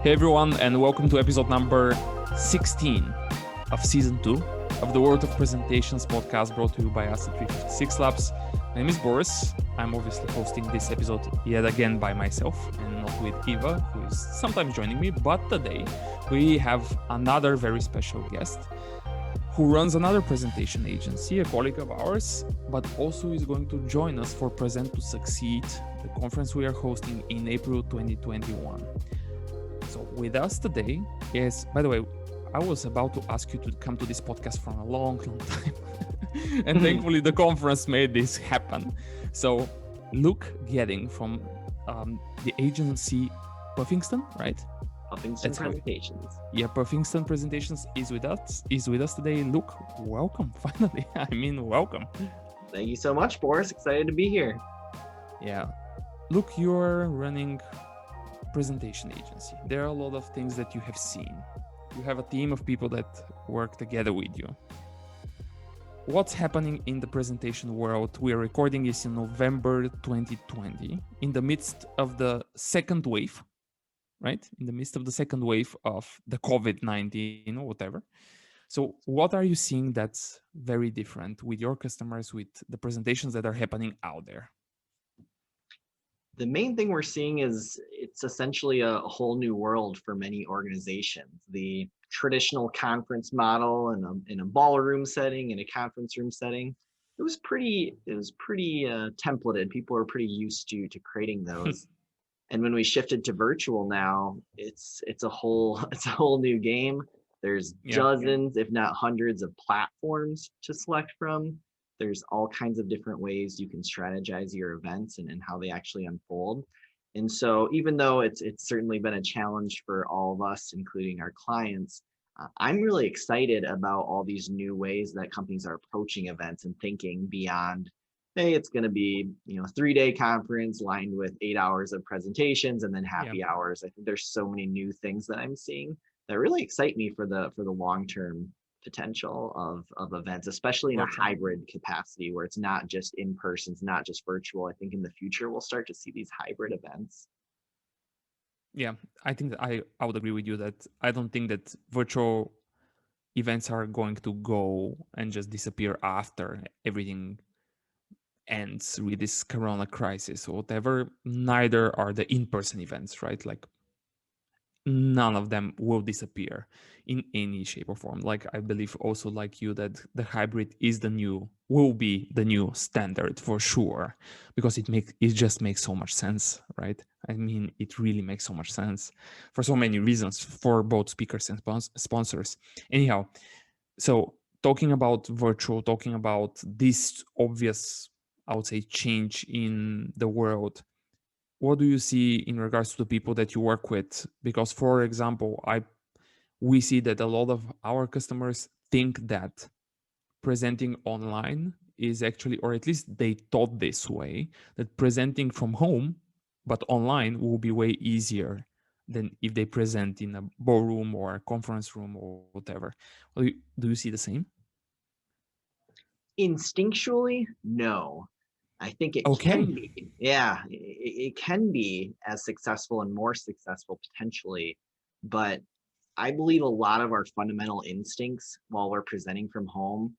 Hey everyone, and welcome to episode number 16 of season 2 of the World of Presentations podcast brought to you by us at 356 Labs. My name is Boris. I'm obviously hosting this episode yet again by myself and not with Eva, who is sometimes joining me, but today we have another very special guest who runs another presentation agency, a colleague of ours, but also is going to join us for Present to Succeed, the conference we are hosting in April 2021. So with us today is, by the way, I was about to ask you to come to this podcast for a long time. And thankfully the conference made this happen. So Luke Goetting from the agency Puffingston, right? Puffingston Presentations. Puffingston Presentations is with us today. Luke, welcome, finally. Welcome. Thank you so much, Boris. Excited to be here. Yeah. Luke, you're running presentation agency. There are a lot of things that you have seen. You have a team of people that work together with you. What's happening in the presentation world? We are recording this in November 2020, in the midst of the second wave, right? In the midst of the second wave of the COVID-19 or whatever. So what are you seeing that's very different with your customers, with the presentations that are happening out there? The main thing we're seeing is it's essentially a whole new world for many organizations. The traditional conference model in a ballroom setting, in a conference room setting, it was pretty templated. People are pretty used to creating those. And when we shifted to virtual now, it's a whole new game. There's dozens, if not hundreds, of platforms to select from. There's all kinds of different ways you can strategize your events and how they actually unfold. And so even though it's certainly been a challenge for all of us, including our clients, I'm really excited about all these new ways that companies are approaching events and thinking beyond, hey, it's going to be, a 3-day conference lined with 8 hours of presentations and then happy hours. I think there's so many new things that I'm seeing that really excite me for the long-term potential of events, especially in a hybrid capacity where it's not just in person, it's not just virtual. I think in the future we'll start to see these hybrid events. Yeah, I think that I would agree with you that I don't think that virtual events are going to go and just disappear after everything ends with this corona crisis or whatever. Neither are the in-person events, right? Like none of them will disappear in any shape or form. Like I believe also like you that the hybrid will be the new standard for sure, because it just makes so much sense, right? It really makes so much sense for so many reasons for both speakers and sponsors. Anyhow, so talking about virtual, talking about this obvious, I would say, change in the world, what do you see in regards to the people that you work with? Because, for example, we see that a lot of our customers think that presenting online is actually, or at least they thought this way, that presenting from home but online will be way easier than if they present in a ballroom or a conference room or whatever. Do you see the same? Instinctually, no. I think it can be. Yeah, it can be as successful and more successful potentially, but I believe a lot of our fundamental instincts while we're presenting from home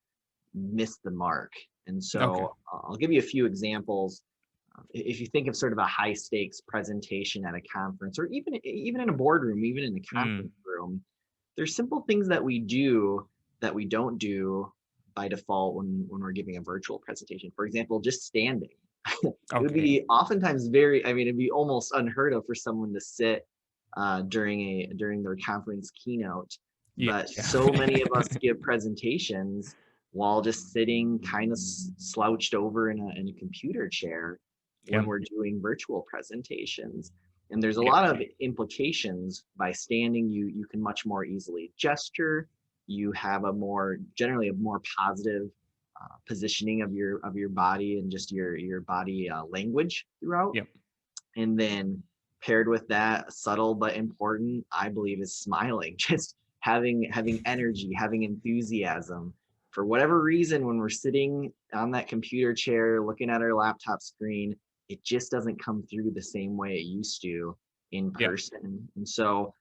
miss the mark. And so I'll give you a few examples. If you think of sort of a high stakes presentation at a conference, or even in a boardroom, even in a conference room, there's simple things that we do that we don't do by default when we're giving a virtual presentation. For example, just standing. It would be oftentimes it'd be almost unheard of for someone to sit during their conference keynote. But so many of us give presentations while just sitting kind of slouched over in a computer chair when we're doing virtual presentations. And there's a lot of implications by standing. You can much more easily gesture. You have generally a more positive positioning of your body and just your body language throughout. And then paired with that, subtle but important, I believe, is smiling. Just having energy, having enthusiasm. For whatever reason, when we're sitting on that computer chair looking at our laptop screen, it just doesn't come through the same way it used to in person. And so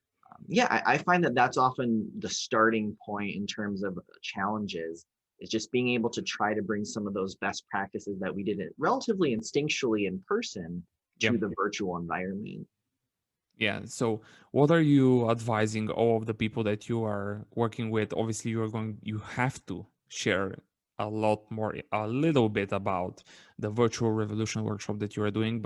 yeah, I find that that's often the starting point in terms of challenges, is just being able to try to bring some of those best practices that we did it relatively instinctually in person Yeah. to the virtual environment. Yeah. So what are you advising all of the people that you are working with? Obviously, you have to share a lot more, a little bit about the virtual revolution workshop that you are doing,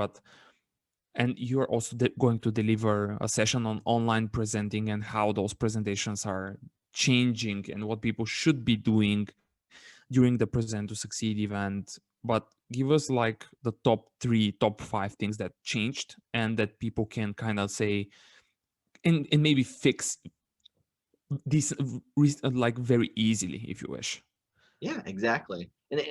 and you're also going to deliver a session on online presenting and how those presentations are changing and what people should be doing during the Present to Succeed event. But give us like the top 3, top 5 things that changed and that people can kind of say and maybe fix this like very easily if you wish. Yeah, exactly. And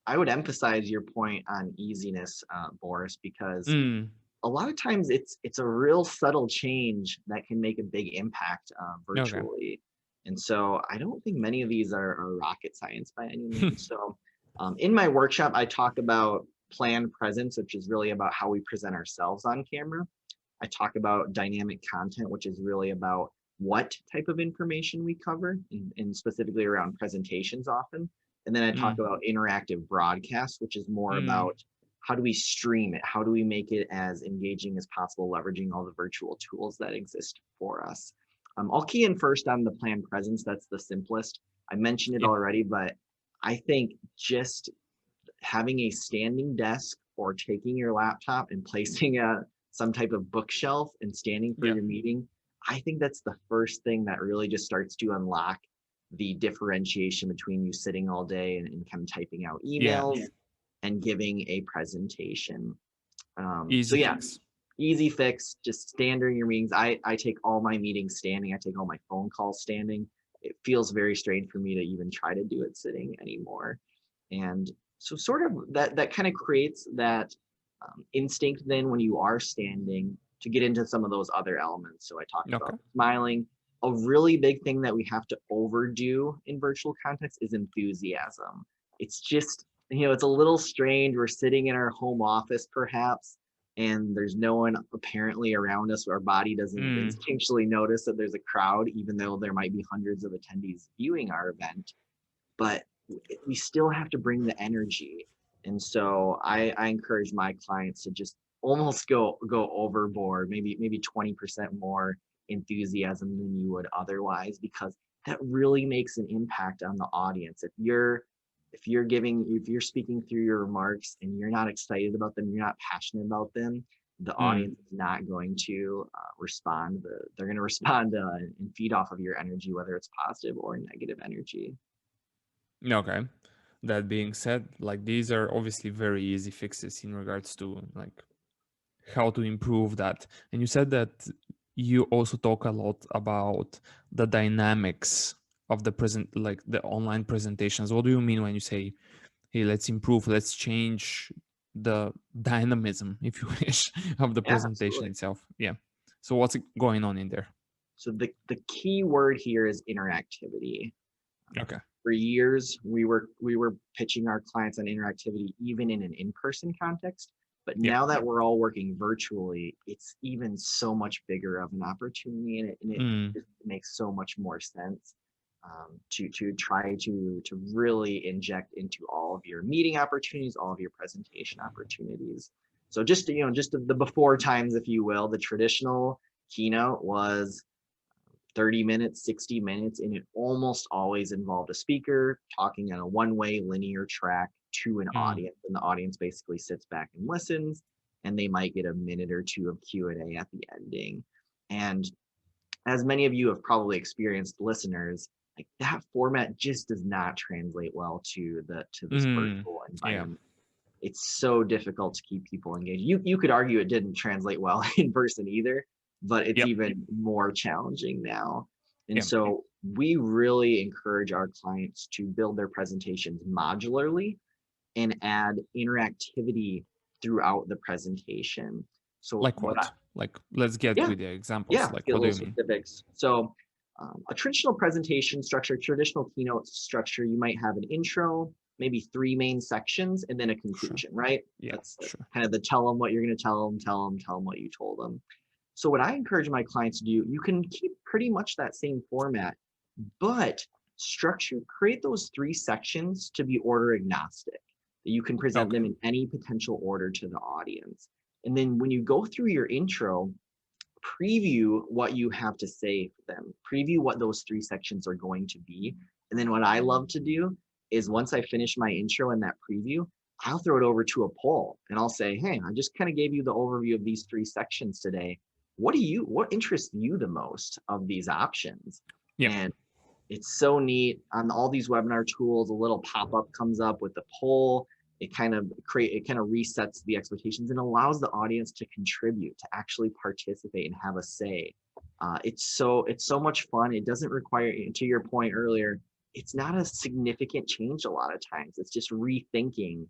I would emphasize your point on easiness, Boris, because Mm, a lot of times it's a real subtle change that can make a big impact okay. virtually. And so I don't think many of these are rocket science by any means. So in my workshop, I talk about planned presence, which is really about how we present ourselves on camera. I talk about dynamic content, which is really about what type of information we cover, and specifically around presentations often. And then I talk Mm, about interactive broadcast, which is more mm, about how do we stream it? How do we make it as engaging as possible, leveraging all the virtual tools that exist for us? I'll key in first on the planned presence. That's the simplest. I mentioned it yeah, already, but I think just having a standing desk or taking your laptop and placing some type of bookshelf and standing for yeah, your meeting, I think that's the first thing that really just starts to unlock the differentiation between you sitting all day and kind of typing out yeah. emails and giving a presentation. So Easy yeah, fix. easy fix, just stand during your meetings. I take all my meetings standing. I take all my phone calls standing. It feels very strange for me to even try to do it sitting anymore. And so sort of that kind of creates that instinct then when you are standing to get into some of those other elements. So I talked Okay. about smiling. A really big thing that we have to overdo in virtual context is enthusiasm. It's just, it's a little strange. We're sitting in our home office perhaps, and there's no one apparently around us. Our body doesn't Mm, instinctually notice that there's a crowd, even though there might be hundreds of attendees viewing our event. But we still have to bring the energy. And so I encourage my clients to just almost go overboard, maybe 20% more enthusiasm than you would otherwise, because that really makes an impact on the audience. If you're speaking through your remarks and you're not excited about them, you're not passionate about them, the mm. audience is not going to respond. They're going to respond and feed off of your energy, whether it's positive or negative energy. Okay. That being said, like these are obviously very easy fixes in regards to like how to improve that. And you said that you also talk a lot about the dynamics of the present, like the online presentations. What do you mean when you say, hey, let's improve, let's change the dynamism, if you wish, of the Yeah, presentation absolutely. itself? Yeah. So what's going on in there? So the key word here is interactivity. Okay. For years, we were pitching our clients on interactivity even in an in-person context. But Yeah. now that we're all working virtually, it's even so much bigger of an opportunity, and it Mm, just makes so much more sense to try to really inject into all of your meeting opportunities, all of your presentation opportunities. So just the before times, if you will, the traditional keynote was 30 minutes, 60 minutes, and it almost always involved a speaker talking on a one-way linear track to an mm, audience, and the audience basically sits back and listens, and they might get a minute or two of Q&A at the ending. And as many of you have probably experienced, listeners, like that format just does not translate well to this mm. virtual Yeah. environment. It's so difficult to keep people engaged. You could argue it didn't translate well in person either, but it's Yep. even more challenging now. And Yeah. so we really encourage our clients to build their presentations modularly and add interactivity throughout the presentation. So Like what? Like, let's get yeah, with the examples. yeah, let's Like, get a what do little you mean? specifics. So a traditional presentation structure, traditional keynote structure, you might have an intro, maybe 3 main sections, and then a Sure. conclusion, right? Yeah. That's Sure. kind of the tell them what you're going to tell them what you told them. So what I encourage my clients to do, you can keep pretty much that same format, but create those 3 sections to be order agnostic. You can present them in any potential order to the audience. And then when you go through your intro, preview what you have to say for them, preview what those 3 sections are going to be. And then what I love to do is once I finish my intro and that preview, I'll throw it over to a poll and I'll say, hey, I just kind of gave you the overview of these 3 sections today. What interests you the most of these options? Yeah. And it's so neat. On all these webinar tools, a little pop-up comes up with the poll. It kind of resets the expectations and allows the audience to contribute, to actually participate and have a say. It's so much fun. It doesn't require, to your point earlier, it's not a significant change a lot of times. It's just rethinking.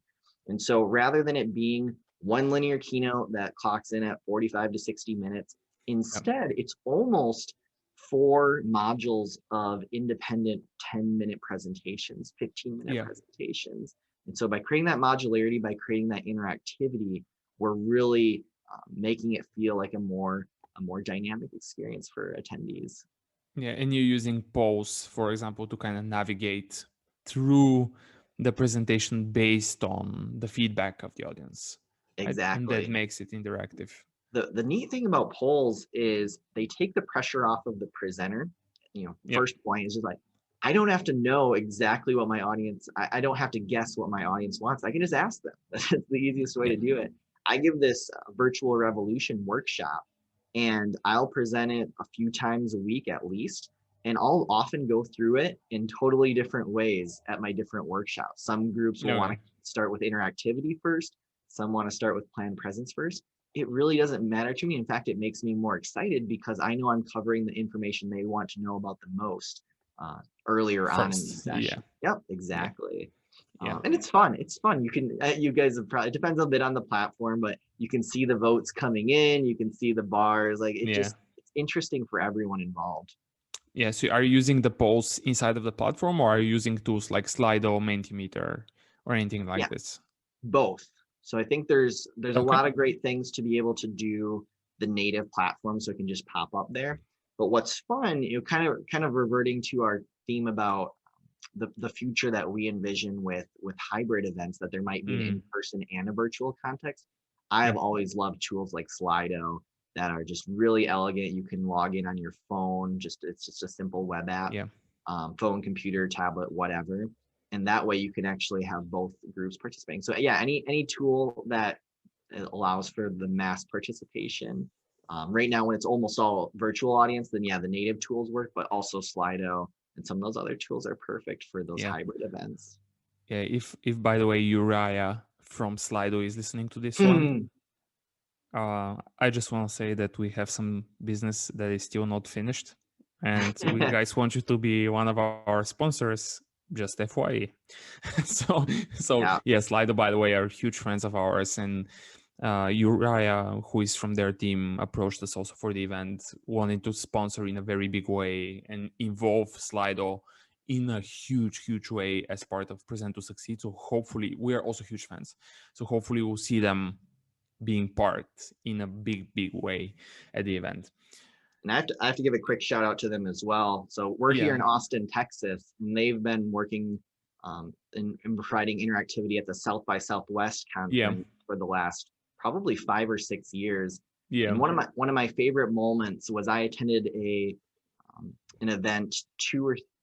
And so rather than it being one linear keynote that clocks in at 45 to 60 minutes, instead, it's almost 4 modules of independent 10-minute presentations, 15-minute presentations. And so by creating that modularity, by creating that interactivity, we're really making it feel like a more dynamic experience for attendees. Yeah, and you're using polls, for example, to kind of navigate through the presentation based on the feedback of the audience. Exactly. And that makes it interactive. The neat thing about polls is they take the pressure off of the presenter. First point is just like, I don't have to know exactly what my audience, I don't have to guess what my audience wants. I can just ask them. That's the easiest way to do it. I give this virtual revolution workshop and I'll present it a few times a week at least. And I'll often go through it in totally different ways at my different workshops. Some groups will want to start with interactivity first. Some want to start with planned presence first. It really doesn't matter to me. In fact, it makes me more excited because I know I'm covering the information they want to know about the most earlier on in the session. Yep, exactly. And it's fun. It's fun. You can, you guys have probably, it depends a bit on the platform, but you can see the votes coming in. You can see the bars. Like it's interesting for everyone involved. Yeah. So are you using the polls inside of the platform, or are you using tools like Slido, Mentimeter, or anything like this? Both. So I think there's a lot of great things to be able to do the native platform, so it can just pop up there. But what's fun, kind of reverting to our theme about the future that we envision with hybrid events, that there might be an in-person and a virtual context. I have always loved tools like Slido that are just really elegant. You can log in on your phone. It's just a simple web app, phone, computer, tablet, whatever. And that way you can actually have both groups participating. So any tool that allows for the mass participation. Right now, when it's almost all virtual audience, then the native tools work, but also Slido and some of those other tools are perfect for those hybrid events. Yeah, if by the way Uriah from Slido is listening to this one, I just want to say that we have some business that is still not finished, and we guys want you to be one of our sponsors. Just FYE. so Slido, by the way, are huge friends of ours, and Uriah, who is from their team, approached us also for the event, wanting to sponsor in a very big way and involve Slido in a huge way as part of Present to Succeed. So hopefully, we are also huge fans. So hopefully we'll see them being part in a big way at the event. And I have to give a quick shout out to them as well. So we're here in Austin, Texas, and they've been working in providing interactivity at the South by Southwest conference for the last probably 5 or 6 years. And one of my favorite moments was I attended an event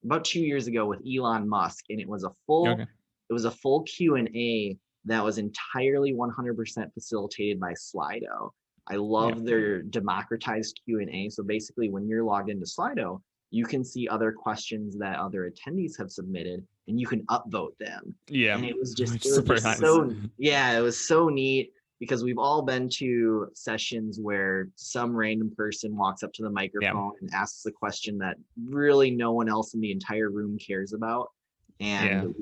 about 2 years ago with Elon Musk, and it was a full Q&A that was entirely 100% facilitated by Slido. I love their democratized Q&A. So basically, when you're logged into Slido, you can see other questions that other attendees have submitted, and you can upvote them. And it was just nice. It was so neat, because we've all been to sessions where some random person walks up to the microphone and asks a question that really no one else in the entire room cares about. And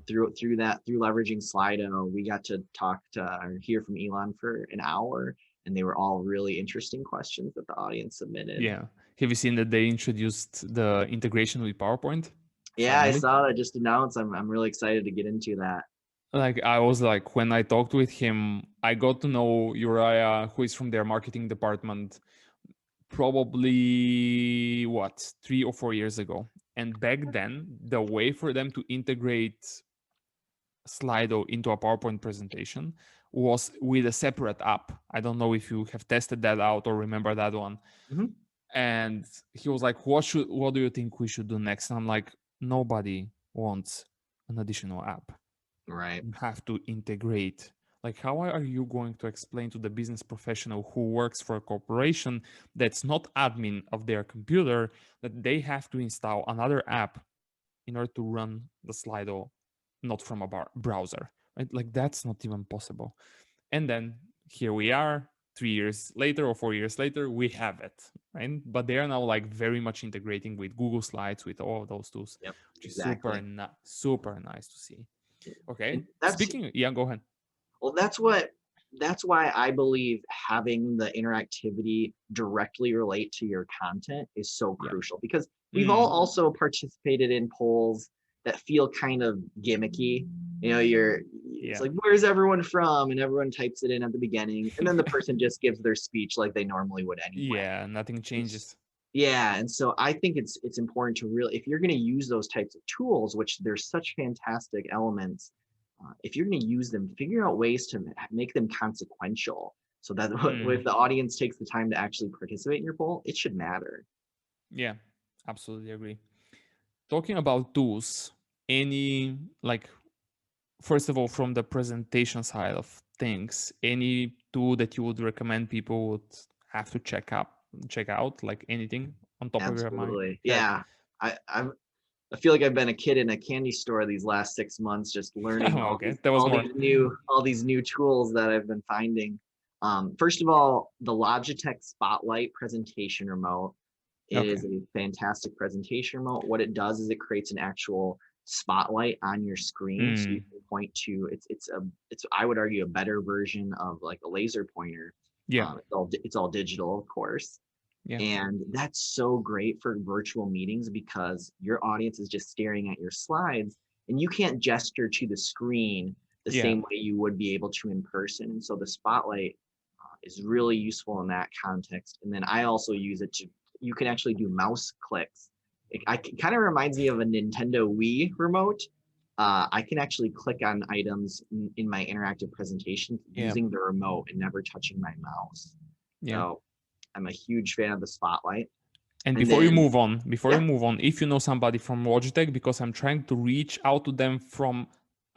through leveraging Slido, we got to hear from Elon for an hour. And they were all really interesting questions that the audience submitted. Yeah. Have you seen that they introduced the integration with PowerPoint? Yeah, finally? I saw that just announced. I'm really excited to get into that. I was like, when I talked with him, I got to know Uriah, who is from their marketing department, probably 3 or 4 years ago. And back then, the way for them to integrate Slido into a PowerPoint presentation was with a separate app. I don't know if you have tested that out or remember that one. Mm-hmm. And he was like, what do you think we should do next? And I'm like, nobody wants an additional app. Right. You have to integrate. Like, how are you going to explain to the business professional who works for a corporation that's not admin of their computer that they have to install another app in order to run the Slido not from a browser, right? Like, that's not even possible. And then here we are 3 years later or 4 years later, we have it, right? But they are now like very much integrating with Google Slides, with all of those tools, Yep. which is Exactly. super nice to see. Okay. And that's, Yeah, go ahead. well, that's why I believe having the interactivity directly relate to your content is so crucial, because we've all also participated in polls that feel kind of gimmicky. You know, it's like, where's everyone from? And everyone types it in at the beginning. And then the person just gives their speech like they normally would anyway. Yeah, nothing changes. Yeah. And so I think it's important to really, if you're going to use those types of tools, which there's such fantastic elements, if you're going to use them, figure out ways to make them consequential, so that if the audience takes the time to actually participate in your poll, it should matter. Yeah, absolutely agree. Talking about tools, any, like, first of all, from the presentation side of things, any tool that you would recommend people would have to check out, like anything on top of your mind? Absolutely. Yeah. I feel like I've been a kid in a candy store these last 6 months, just learning all these new tools that I've been finding. First of all, the Logitech Spotlight presentation remote. It is a fantastic presentation remote. What it does is it creates an actual spotlight on your screen, so you can point to. It's I would argue a better version of like a laser pointer. Yeah. It's all digital, of course. Yeah. And that's so great for virtual meetings, because your audience is just staring at your slides and you can't gesture to the screen the same way you would be able to in person. And so the Spotlight is really useful in that context. And then I also use it to, you can actually do mouse clicks. It kind of reminds me of a Nintendo Wii remote. I can actually click on items in my interactive presentation using the remote and never touching my mouse. So I'm a huge fan of the Spotlight. And before you move on, if you know somebody from Logitech, because I'm trying to reach out to them from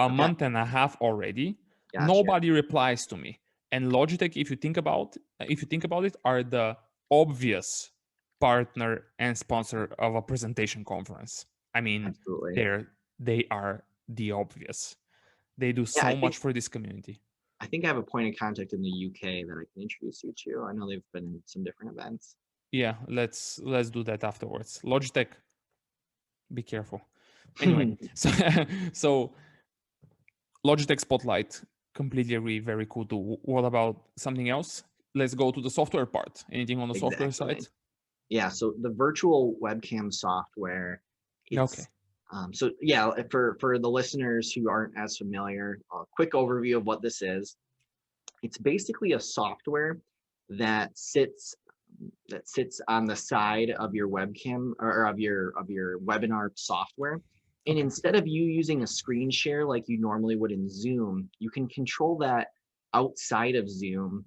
a month and a half already, nobody replies to me. And Logitech, if you think about it, are the obvious partner and sponsor of a presentation conference. I mean, they are the obvious. They do so much for this community. I think I have a point of contact in the UK that I can introduce you to. I know they've been in some different events. Yeah, let's do that afterwards. Logitech, be careful. Anyway, so Logitech Spotlight, completely agree, very cool too. What about something else? Let's go to the software part. Anything on the software side? Yeah, so the virtual webcam software. So yeah, for the listeners who aren't as familiar, a quick overview of what this is. It's basically a software that sits on the side of your webcam or of your webinar software. And instead of you using a screen share like you normally would in Zoom, you can control that outside of Zoom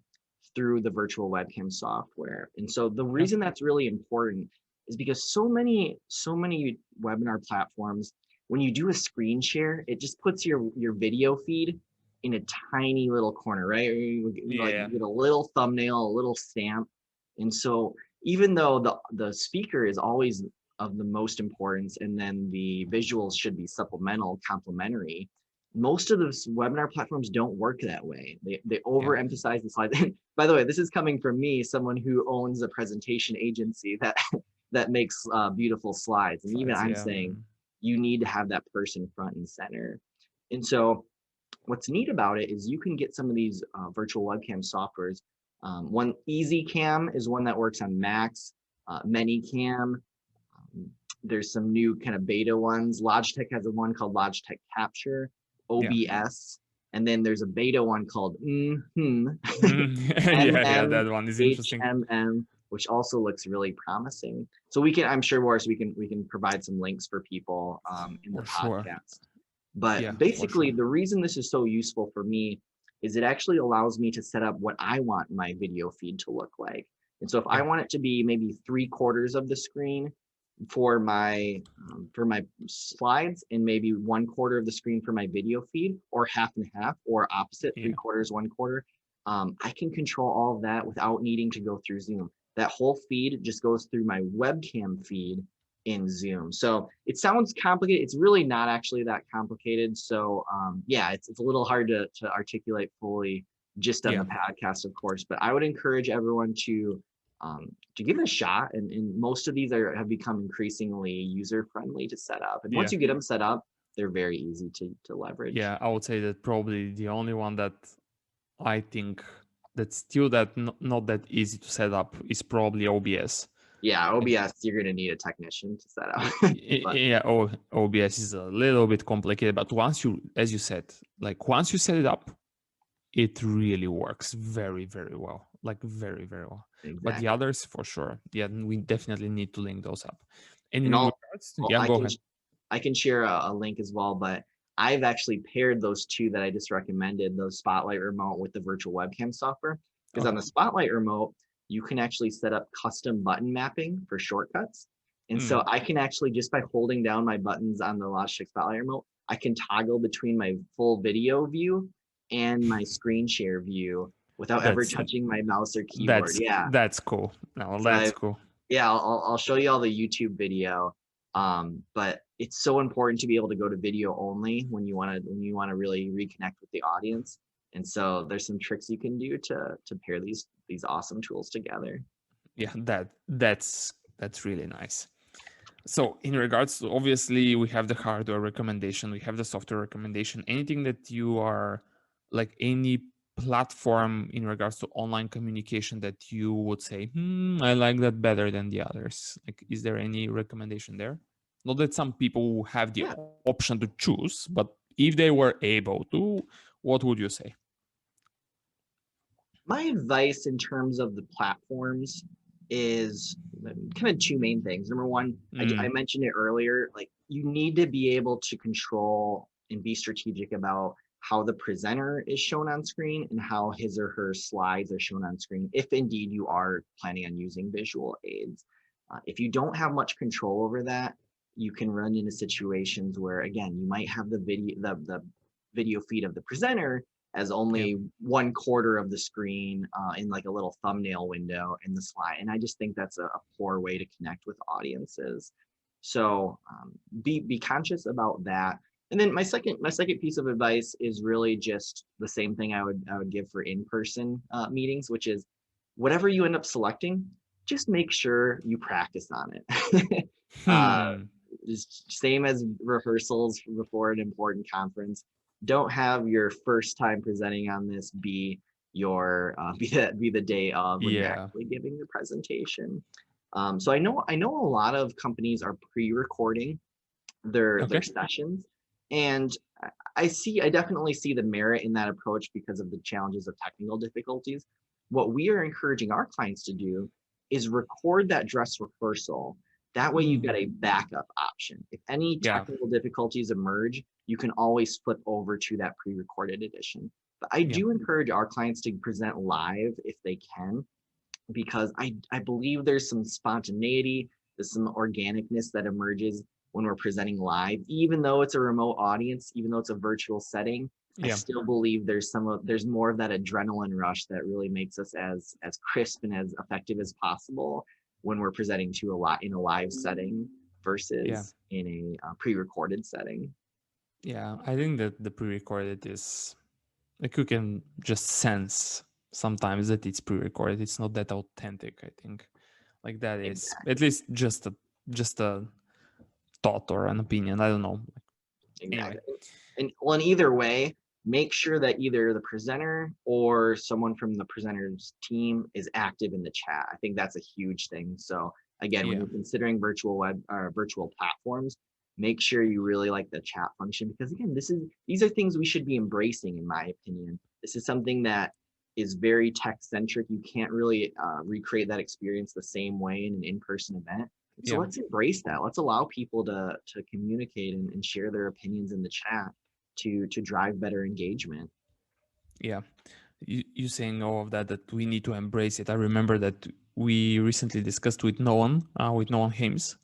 through the virtual webcam software. And so the reason that's really important is because so many webinar platforms, when you do a screen share, it just puts your video feed in a tiny little corner, right? You get a little thumbnail, a little stamp. And so even though the speaker is always of the most importance, and then the visuals should be supplemental, complementary, most of those webinar platforms don't work that way. They overemphasize the slides. By the way, this is coming from me, someone who owns a presentation agency that makes beautiful slides. And even I'm saying you need to have that person front and center. And so what's neat about it is you can get some of these virtual webcam softwares. One, EasyCam is one that works on Macs. ManyCam. There's some new kind of beta ones. Logitech has a one called Logitech Capture, OBS, and then there's a beta one called that one is interesting. HMM. which also looks really promising. So I'm sure, Boris, we can provide some links for people in the podcast. But basically, the reason this is so useful for me is it actually allows me to set up what I want my video feed to look like. And so if I want it to be maybe 3/4 of the screen for my slides and maybe 1/4 of the screen for my video feed, or half and half, or opposite, 3/4, 1/4, I can control all of that without needing to go through Zoom. That whole feed just goes through my webcam feed in Zoom. So it sounds complicated. It's really not actually that complicated. So yeah, it's a little hard to articulate fully just on the podcast, of course, but I would encourage everyone to give it a shot. And most of these have become increasingly user-friendly to set up. And once you get them set up, they're very easy to leverage. Yeah, I would say that probably the only one that I think that's still not that easy to set up is probably OBS. Yeah, OBS, you're going to need a technician to set up. Yeah, OBS is a little bit complicated, but once you, as you said, like once you set it up, it really works very, very well. Like very, very well. Exactly. But the others, for sure, yeah, we definitely need to link those up. And in regards to, go ahead. I can share a link as well, but I've actually paired those two that I just recommended, those Spotlight Remote with the virtual webcam software. Because on the Spotlight Remote, you can actually set up custom button mapping for shortcuts. And so I can actually, just by holding down my buttons on the Logitech Spotlight Remote, I can toggle between my full video view and my screen share view without ever touching my mouse or keyboard. That's cool. No, that's cool. Yeah, I'll show you all the YouTube video. But it's so important to be able to go to video only when you want to really reconnect with the audience. And so there's some tricks you can do to pair these awesome tools together. Yeah, that's really nice. So in regards to, obviously we have the hardware recommendation, we have the software recommendation, anything that you are like, any platform in regards to online communication that you would say, I like that better than the others. Like, is there any recommendation there? Not that some people have the option to choose, but if they were able to, what would you say? My advice in terms of the platforms is kind of two main things. Number one, I mentioned it earlier, like you need to be able to control and be strategic about how the presenter is shown on screen and how his or her slides are shown on screen, if indeed you are planning on using visual aids. If you don't have much control over that, you can run into situations where, again, you might have the video feed of the presenter as only 1/4 of the screen in like a little thumbnail window in the slide. And I just think that's a poor way to connect with audiences. So be conscious about that. And then my second piece of advice is really just the same thing I would give for in-person meetings, which is whatever you end up selecting, just make sure you practice on it. Just same as rehearsals before an important conference. Don't have your first time presenting on this be your be the day of when you're actually giving the presentation. So I know a lot of companies are pre-recording their sessions, and I definitely see the merit in that approach because of the challenges of technical difficulties. What we are encouraging our clients to do is record that dress rehearsal. That way you've got a backup option. If any technical difficulties emerge, you can always flip over to that pre-recorded edition. But I do encourage our clients to present live if they can, because I believe there's some spontaneity, there's some organicness that emerges when we're presenting live, even though it's a remote audience, even though it's a virtual setting. I still believe there's more of that adrenaline rush that really makes us as crisp and as effective as possible when we're presenting in a live setting versus in a pre-recorded setting. Yeah, I think that the pre-recorded is like, you can just sense sometimes that it's pre-recorded. It's not that authentic, I think. Like that is at least just a thought or an opinion. I don't know. Anyway. And either way, make sure that either the presenter or someone from the presenter's team is active in the chat. I think that's a huge thing. So again, when you're considering virtual platforms, make sure you really like the chat function, because again, these are things we should be embracing, in my opinion. This is something that is very tech centric. You can't really recreate that experience the same way in an in-person event. So let's embrace that. Let's allow people to communicate and share their opinions in the chat to drive better engagement. Yeah, you saying all of that, that we need to embrace it. I remember that we recently discussed with Nolan Hames.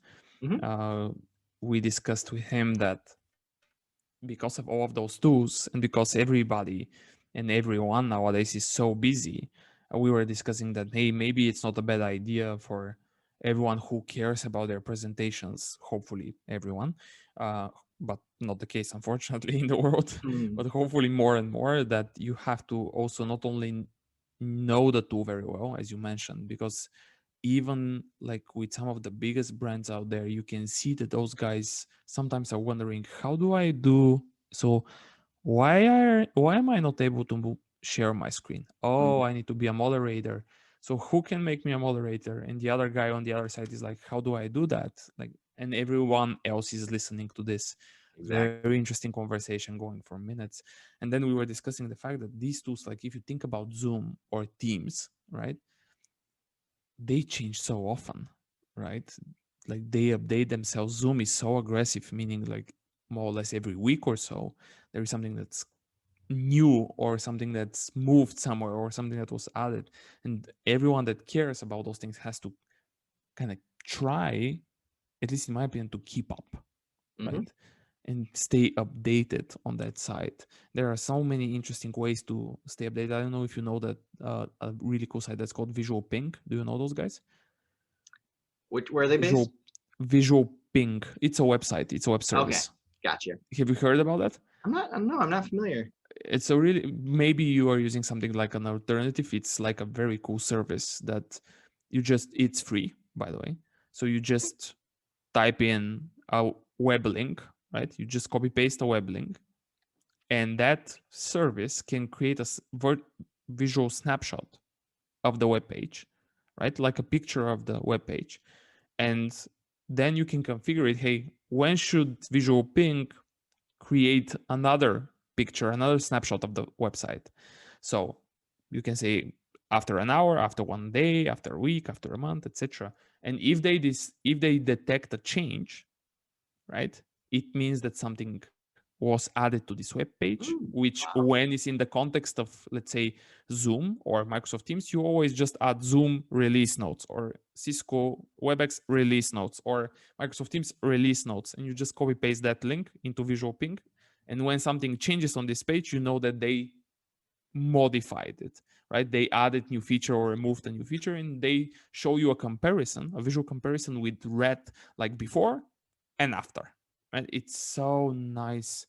We discussed with him that because of all of those tools and because everybody and everyone nowadays is so busy, we were discussing that, hey, maybe it's not a bad idea for everyone who cares about their presentations, hopefully everyone, but not the case, unfortunately, in the world, but hopefully more and more, that you have to also not only know the tool very well, as you mentioned, because even like with some of the biggest brands out there, you can see that those guys sometimes are wondering, how do I do so? Why am I not able to share my screen? Oh, I need to be a moderator. So who can make me a moderator? And the other guy on the other side is like, how do I do that? Like, and everyone else is listening to this very interesting conversation going for minutes. And then we were discussing the fact that these tools, like if you think about Zoom or Teams, right? They change so often, right? Like they update themselves. Zoom is so aggressive, meaning like more or less every week or so, there is something that's new or something that's moved somewhere or something that was added. And everyone that cares about those things has to kind of try, at least in my opinion, to keep up, right? And stay updated on that site. There are so many interesting ways to stay updated. I don't know if you know that a really cool site that's called Visual Pink. Do you know those guys? Where are they based? Visual Pink. It's a website. It's a web service. Okay, gotcha. Have you heard about that? I'm not familiar. It's a really, maybe you are using something like an alternative. It's like a very cool service that it's free, by the way. So you just type in a web link, right? You just copy paste a web link, and that service can create a visual snapshot of the web page, right? Like a picture of the web page. And then you can configure it. Hey, when should Visual Pink create another picture, another snapshot of the website? So you can say after an hour, after 1 day, after a week, after a month, etc. And if they detect a change, right, it means that something was added to this web page, which when is in the context of, let's say, Zoom or Microsoft Teams, you always just add Zoom release notes or Cisco WebEx release notes or Microsoft Teams release notes, and you just copy paste that link into Visual Pink. And when something changes on this page, you know that they modified it, right? They added new feature or removed a new feature, and they show you a visual comparison with red, like before and after, right? It's so nice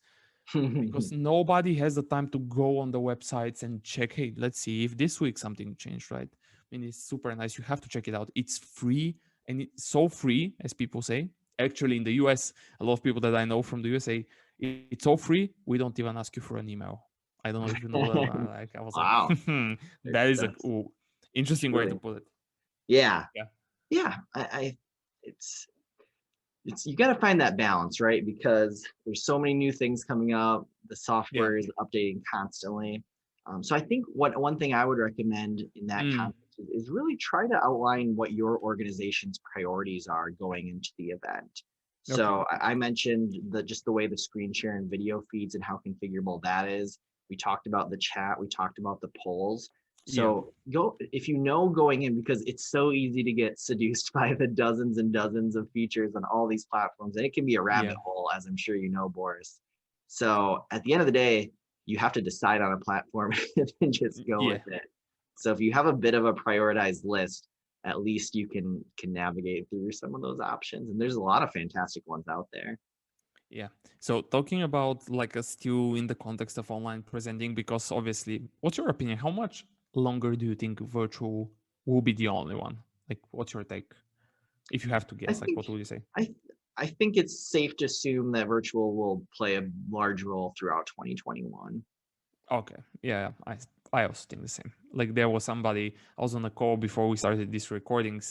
because nobody has the time to go on the websites and check, hey, let's see if this week something changed, right? I mean, it's super nice. You have to check it out. It's free, and it's so free, as people say. Actually, in the US, a lot of people that I know from the USA, it's so free, we don't even ask you for an email. I don't know if you know that, but like I was like, that is a interesting way to put it. Yeah. It's you got to find that balance, right? Because there's so many new things coming up. The software is updating constantly. So I think one thing I would recommend in that context is really try to outline what your organization's priorities are going into the event. So I mentioned just the way the screen share and video feeds and how configurable that is. We talked about the chat. We talked about the polls. So if you know going in, because it's so easy to get seduced by the dozens and dozens of features on all these platforms, and it can be a rabbit hole, as I'm sure you know, Boris. So at the end of the day, you have to decide on a platform and just go with it. So if you have a bit of a prioritized list, at least you can navigate through some of those options. And there's a lot of fantastic ones out there. Yeah. So talking about like still in the context of online presenting, because obviously, what's your opinion? How much longer do you think virtual will be the only one? Like, what's your take? If you have to guess, like, what would you say? I think it's safe to assume that virtual will play a large role throughout 2021. Okay. Yeah, I also think the same. Like there was somebody, I was on a call before we started this recording,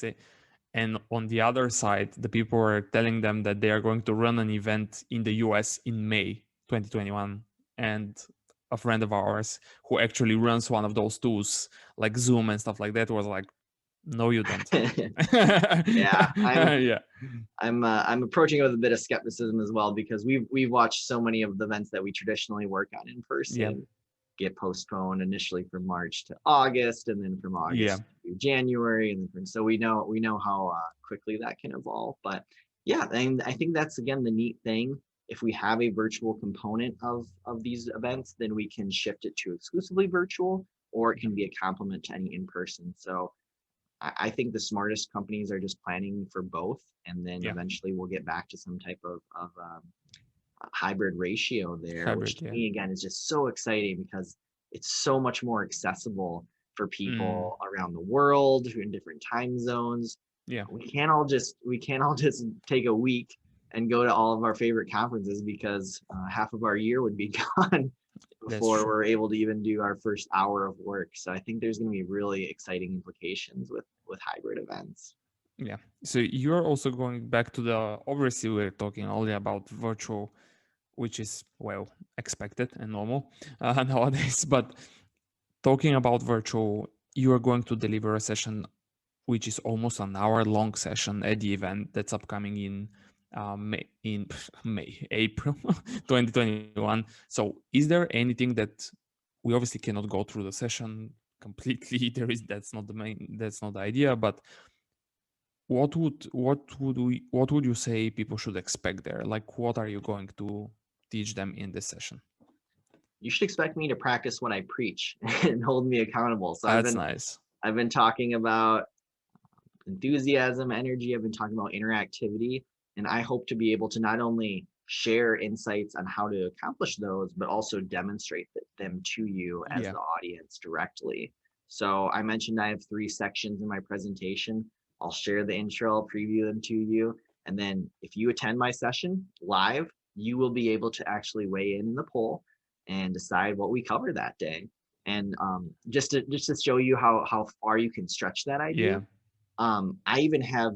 and on the other side, the people were telling them that they are going to run an event in the US in May 2021. And a friend of ours who actually runs one of those tools like Zoom and stuff like that was like, no, you don't. Yeah, Yeah. I'm approaching it with a bit of skepticism as well, because we've watched so many of the events that we traditionally work on in person get postponed initially from March to August, and then from August to January, and then so we know how quickly that can evolve. But yeah, and I think that's again the neat thing. If we have a virtual component of these events, then we can shift it to exclusively virtual, or it can be a complement to any in-person. So I think the smartest companies are just planning for both, and then eventually we'll get back to some type of hybrid ratio there, which to me again is just so exciting, because it's so much more accessible for people around the world who are in different time zones. Yeah, we can't all just take a week and go to all of our favorite conferences, because half of our year would be gone before we're able to even do our first hour of work. So I think there's going to be really exciting implications with hybrid events. Yeah. So you're also going back to the, obviously we're talking only about virtual, which is, well, expected and normal nowadays. But talking about virtual, you are going to deliver a session which is almost an hour-long session at the event that's upcoming in April 2021. So is there anything that we obviously cannot go through the session completely? That's not the idea, but what would you say people should expect there? Like, what are you going to teach them in this session? You should expect me to practice what I preach and hold me accountable. So That's nice. I've been talking about enthusiasm, energy. I've been talking about interactivity, and I hope to be able to not only share insights on how to accomplish those, but also demonstrate them to you as the audience directly. So I mentioned I have 3 sections in my presentation. I'll share the intro, I'll preview them to you, and then if you attend my session live, you will be able to actually weigh in the poll and decide what we cover that day. And just to show you how far you can stretch that idea. I even have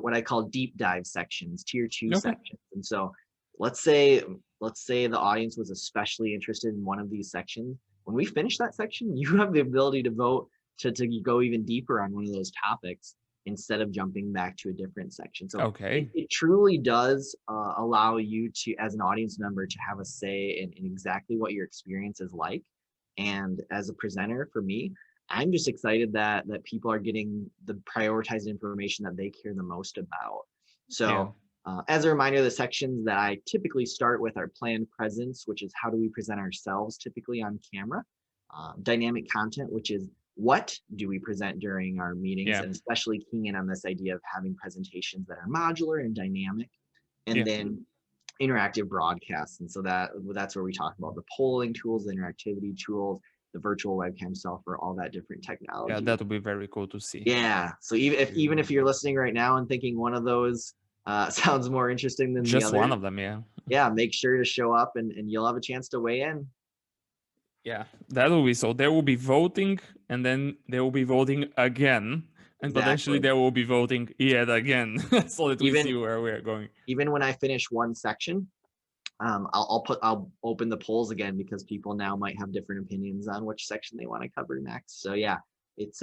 what I call deep dive sections, tier 2 sections. And so let's say the audience was especially interested in one of these sections. When we finish that section, you have the ability to vote to go even deeper on one of those topics instead of jumping back to a different section. So it truly does allow you to, as an audience member, to have a say in exactly what your experience is like. And as a presenter, for me, I'm just excited that people are getting the prioritized information that they care the most about. So as a reminder, the sections that I typically start with are planned presence, which is how do we present ourselves typically on camera. Dynamic content, which is what do we present during our meetings, and especially keying in on this idea of having presentations that are modular and dynamic. And then interactive broadcasts. And so that's where we talk about the polling tools, the interactivity tools, the virtual webcam software, all that different technology. Yeah, that would be very cool to see. Yeah. So even if you're listening right now and thinking one of those sounds more interesting than the other, just one of them, yeah, make sure to show up and you'll have a chance to weigh in. Yeah, that will be so. There will be voting, and then they will be voting again, and potentially they will be voting yet again, so that we see where we're going. Even when I finish one section, I'll open the polls again, because people now might have different opinions on which section they want to cover next. So yeah, it's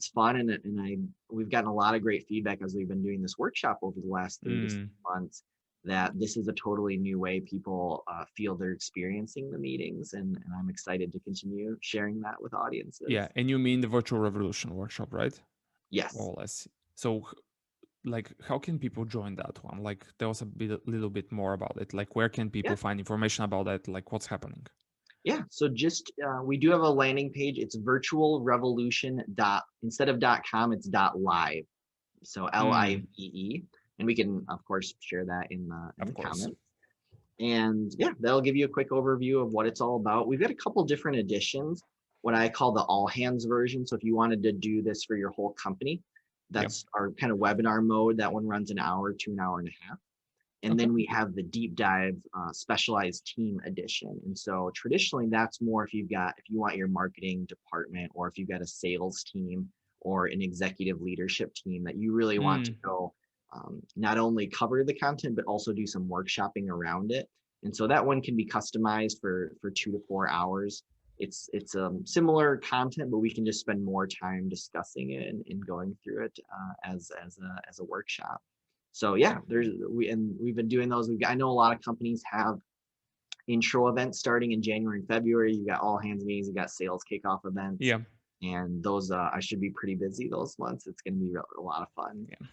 fun, and we've gotten a lot of great feedback as we've been doing this workshop over the last 3 to 6 months, that this is a totally new way people feel they're experiencing the meetings, and I'm excited to continue sharing that with audiences. Yeah, and you mean the Virtual Revolution workshop, right? Yes. More or less. So, like, how can people join that one? Like, tell us a little bit more about it. Like, where can people find information about that? Like, what's happening? Yeah, so just we do have a landing page. It's virtualrevolution. Instead of .com, it's .live. So LIVE. And we can, of course, share that in the comments. And yeah, that'll give you a quick overview of what it's all about. We've got a couple different editions, what I call the all hands version. So if you wanted to do this for your whole company, that's our kind of webinar mode. That one runs an hour to an hour and a half. And then we have the deep dive specialized team edition. And so traditionally that's more if you want your marketing department, or if you've got a sales team or an executive leadership team that you really want to go not only cover the content, but also do some workshopping around it. And so that one can be customized for 2 to 4 hours. It's similar content, but we can just spend more time discussing it and going through it as a workshop. So yeah, we've been doing those. I know a lot of companies have intro events starting in January and February. You got all hands meetings, you got sales kickoff events. Yeah. And those I should be pretty busy those months. It's going to be a lot of fun. Yeah.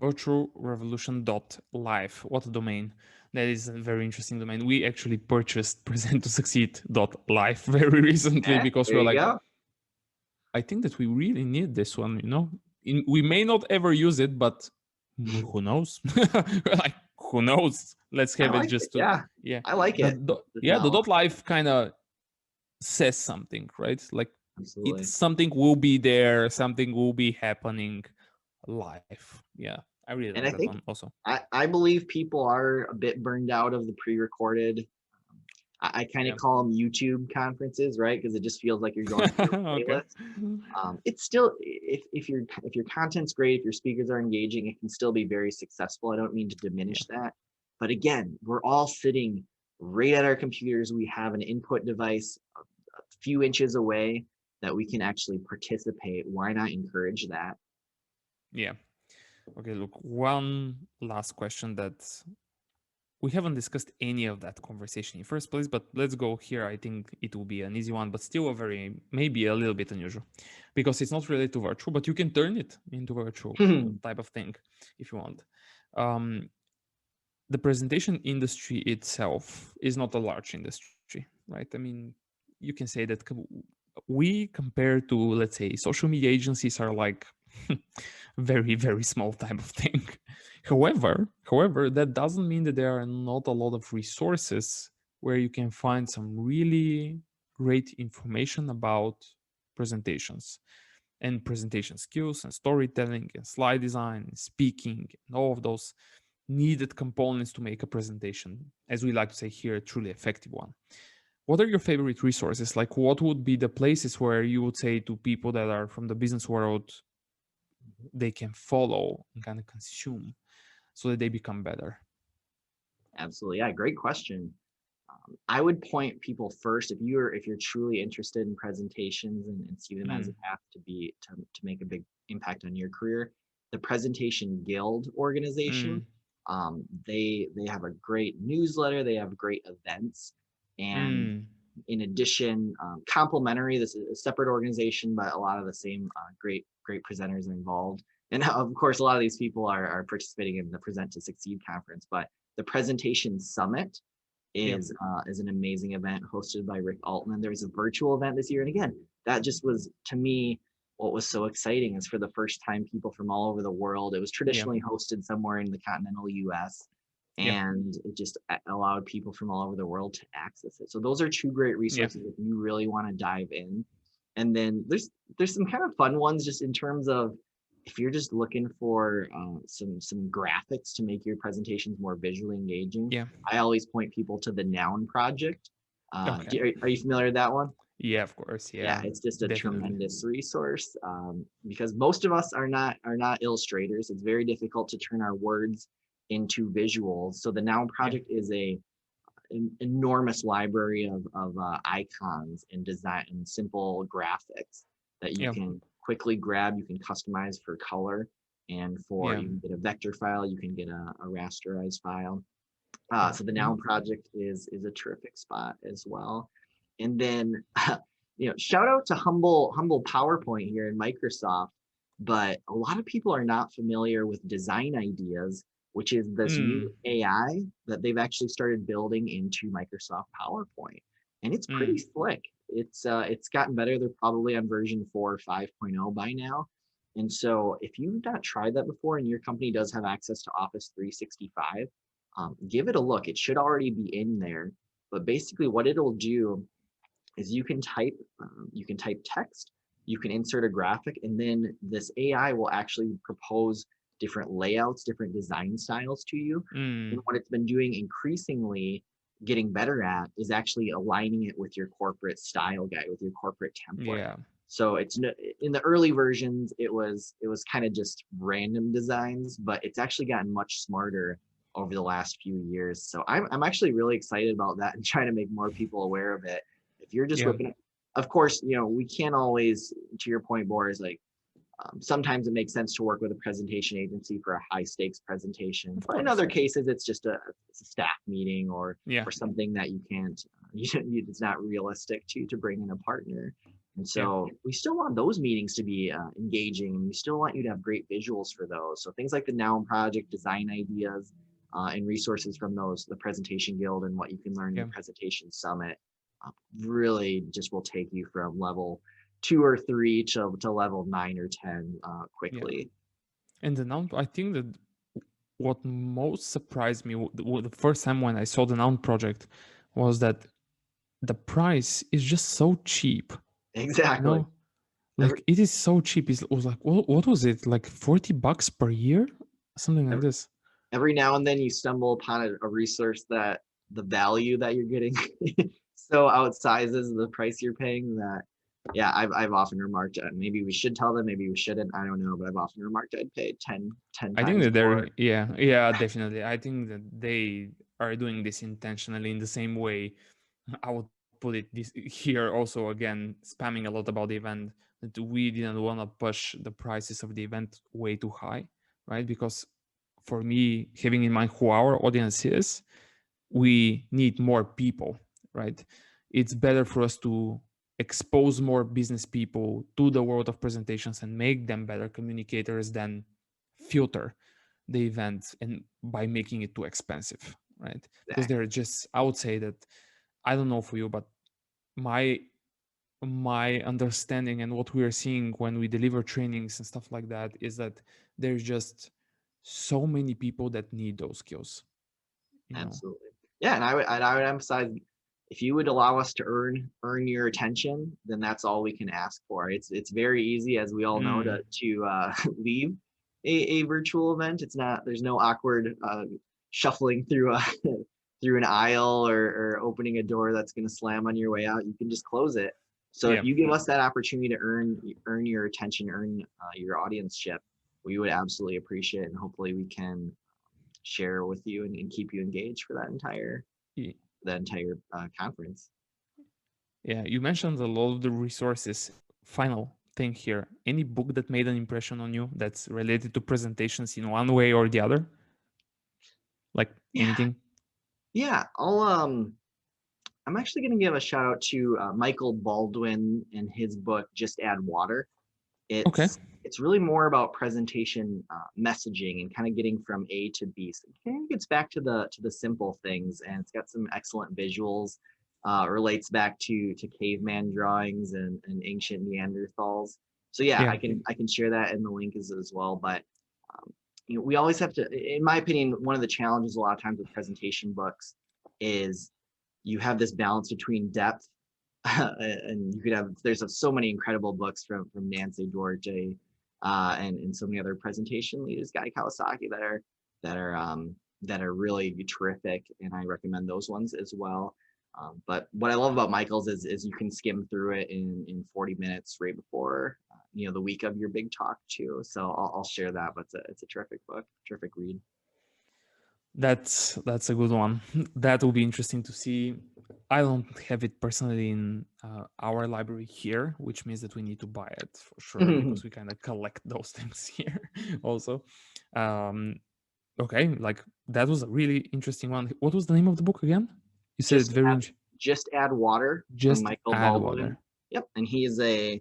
virtualrevolution.live. What a domain. That is a very interesting domain. We actually purchased present2succeed.live very recently because we're like, I think that we really need this one, you know? We may not ever use it, but who knows? Like, who knows? Let's have it just to, yeah. I like it. The .live kind of says something, right? Like, absolutely, it's something will be there, something will be happening live. Yeah, I really like that one also. I believe people are a bit burned out of the pre-recorded. I kind of call them YouTube conferences, right? Because it just feels like you're going through a playlist. It's still, if your content's great, if your speakers are engaging, it can still be very successful. I don't mean to diminish that, but again, we're all sitting right at our computers. We have an input device a few inches away that we can actually participate. Why not encourage that? Yeah. Okay, look, one last question that we haven't discussed any of that conversation in first place, but let's go here. I think it will be an easy one, but still maybe a little bit unusual because it's not related to virtual, but you can turn it into virtual type of thing if you want. The presentation industry itself is not a large industry, right? I mean, you can say that we compare to, let's say, social media agencies are like very, very small type of thing. However, that doesn't mean that there are not a lot of resources where you can find some really great information about presentations and presentation skills and storytelling and slide design and speaking and all of those needed components to make a presentation, as we like to say here, a truly effective one. What are your favorite resources? Like, what would be the places where you would say to people that are from the business world, they can follow and kind of consume so that they become better? Absolutely. Yeah, great question. I would point people first, if you're truly interested in presentations and see them as a path to make a big impact on your career, the Presentation Guild organization, they have a great newsletter, they have great events, and in addition, complimentary, this is a separate organization, but a lot of the same great presenters are involved. And of course, a lot of these people are participating in the Present to Succeed conference, but the Presentation Summit is an amazing event hosted by Rick Altman. There was a virtual event this year. And again, that just was, to me, what was so exciting is for the first time, people from all over the world, it was traditionally hosted somewhere in the continental US, and it just allowed people from all over the world to access it. So those are two great resources if you really want to dive in. And then there's some kind of fun ones just in terms of, if you're just looking for some graphics to make your presentations more visually engaging, I always point people to the Noun Project. Are you familiar with that one? Yeah, of course. Yeah, it's just a tremendous resource because most of us are not illustrators. It's very difficult to turn our words into visuals. So the Noun Project is an enormous library of icons and design and simple graphics that you can quickly grab. You can customize for color and for you can get a vector file, you can get a rasterized file. So the Noun Project is a terrific spot as well. And then shout out to humble PowerPoint here in Microsoft, but a lot of people are not familiar with Design Ideas, which is this new AI that they've actually started building into Microsoft PowerPoint, and it's pretty slick. It's gotten better. They're probably on version 4 or 5.0 by now. And so if you've not tried that before and your company does have access to Office 365, give it a look. It should already be in there. But basically what it'll do is you can type text, you can insert a graphic, and then this AI will actually propose different layouts, different design styles to you. And what it's been doing increasingly, getting better at, is actually aligning it with your corporate style guide, with your corporate template. So it's in the early versions, it was kind of just random designs, but it's actually gotten much smarter over the last few years. So I'm actually really excited about that and trying to make more people aware of it. If you're just whipping it, of course, we can't always, to your point, Boris, like sometimes it makes sense to work with a presentation agency for a high stakes presentation, but in other cases, it's just a staff meeting or something that you can't, it's not realistic to bring in a partner. And so we still want those meetings to be engaging, and we still want you to have great visuals for those. So things like the Noun Project, design ideas, and resources from the Presentation Guild and what you can learn in the Presentation Summit really just will take you from level 2 or 3 to level 9 or 10 quickly. And the Noun, I think that what most surprised me the first time when I saw the Noun project was that the price is just so cheap. Exactly. Like it is so cheap. It was like, what was it? Like $40 per year? Something like this. Every now and then you stumble upon a resource that the value that you're getting so outsizes the price you're paying that, I've often remarked, maybe we should tell them, maybe we shouldn't, I don't know, but I've often remarked I'd pay 10 I think times that more. definitely. I think that they are doing this intentionally in the same way. I would put it this here also, again, spamming a lot about the event, that we didn't want to push the prices of the event way too high, right? Because for me, having in mind who our audience is, we need more people, right? It's better for us to expose more business people to the world of presentations and make them better communicators than filter the event and by making it too expensive, right? Because they're just, I would say that, I don't know for you, but my understanding and what we are seeing when we deliver trainings and stuff like that is that there's just so many people that need those skills. Absolutely. And I would emphasize, if you would allow us to earn your attention, then that's all we can ask for. It's very easy, as we all know, to leave a virtual event. There's no awkward shuffling through through an aisle or opening a door that's going to slam on your way out. You can just close it. So if you give us that opportunity to earn your attention, earn your audienceship, we would absolutely appreciate it, and hopefully we can share with you and keep you engaged for that entire conference. You mentioned a lot of the resources. Final thing here, any book that made an impression on you that's related to presentations in one way or the other? Like anything? I'm actually going to give a shout out to Michael Baldwin and his book, Just Add Water. It's really more about presentation messaging and kind of getting from A to B. So it kind of gets back to the simple things, and it's got some excellent visuals. Relates back to caveman drawings and ancient Neanderthals. So I can share that in the link as well. But we always have to, in my opinion, one of the challenges a lot of times with presentation books is you have this balance between depth and you could have, there's so many incredible books from Nancy Duarte and so many other presentation leaders, Guy Kawasaki, that are really terrific, and I recommend those ones as well. But what I love about Michael's is you can skim through it in 40 minutes right before the week of your big talk too. So I'll share that, but it's a terrific book, terrific read. That's a good one. That will be interesting to see. I don't have it personally in our library here, which means that we need to buy it for sure, because we kind of collect those things here also. Okay, like that was a really interesting one. What was the name of the book again? You said it's very Just Add Water. Just Michael Add Baldwin. Water. Yep, and he's a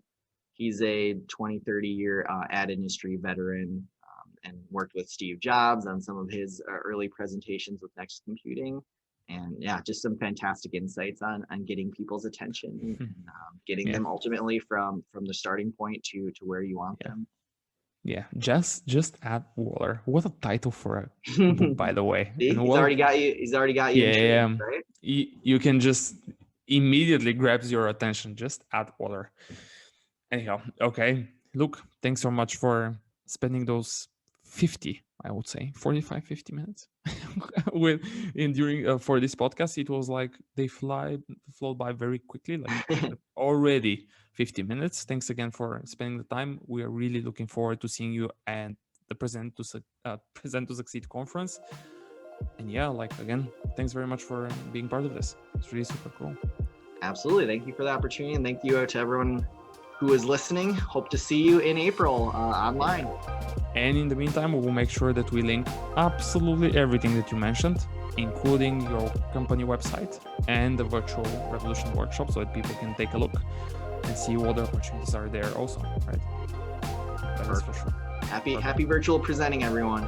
20-30 year ad industry veteran, and worked with Steve Jobs on some of his early presentations with Next Computing, and just some fantastic insights on getting people's attention and getting them ultimately from the starting point to where you want them. Just Add Water. What a title for a book, by the way. See, he's already got you. Intrigued, right? You can just immediately grabs your attention. Just Add Water. Anyhow, okay. Look, thanks so much for spending those 50, I would say 45, 50 minutes during for this podcast. It was like they flow by very quickly, like already 50 minutes. Thanks again for spending the time. We are really looking forward to seeing you at the Present to Succeed conference. yeah, like again, thanks very much for being part of this. It's really super cool. Absolutely. Thank you for the opportunity, and thank you to everyone who is listening. Hope to see you in April online. And in the meantime, we will make sure that we link absolutely everything that you mentioned, including your company website and the virtual revolution workshop, so that people can take a look and see what opportunities are there also, right? That is for sure. Happy virtual presenting, everyone.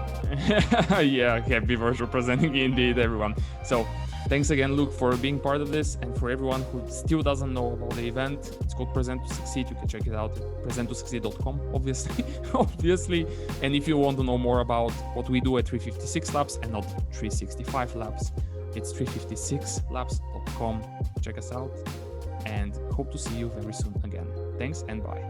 Yeah, happy virtual presenting indeed, everyone. So thanks again, Luke, for being part of this, and for everyone who still doesn't know about the event, it's called Present to Succeed. You can check it out at presenttosucceed.com, obviously. And if you want to know more about what we do at 356 Labs and not 365 Labs, it's 356labs.com. Check us out, and hope to see you very soon again. Thanks and bye.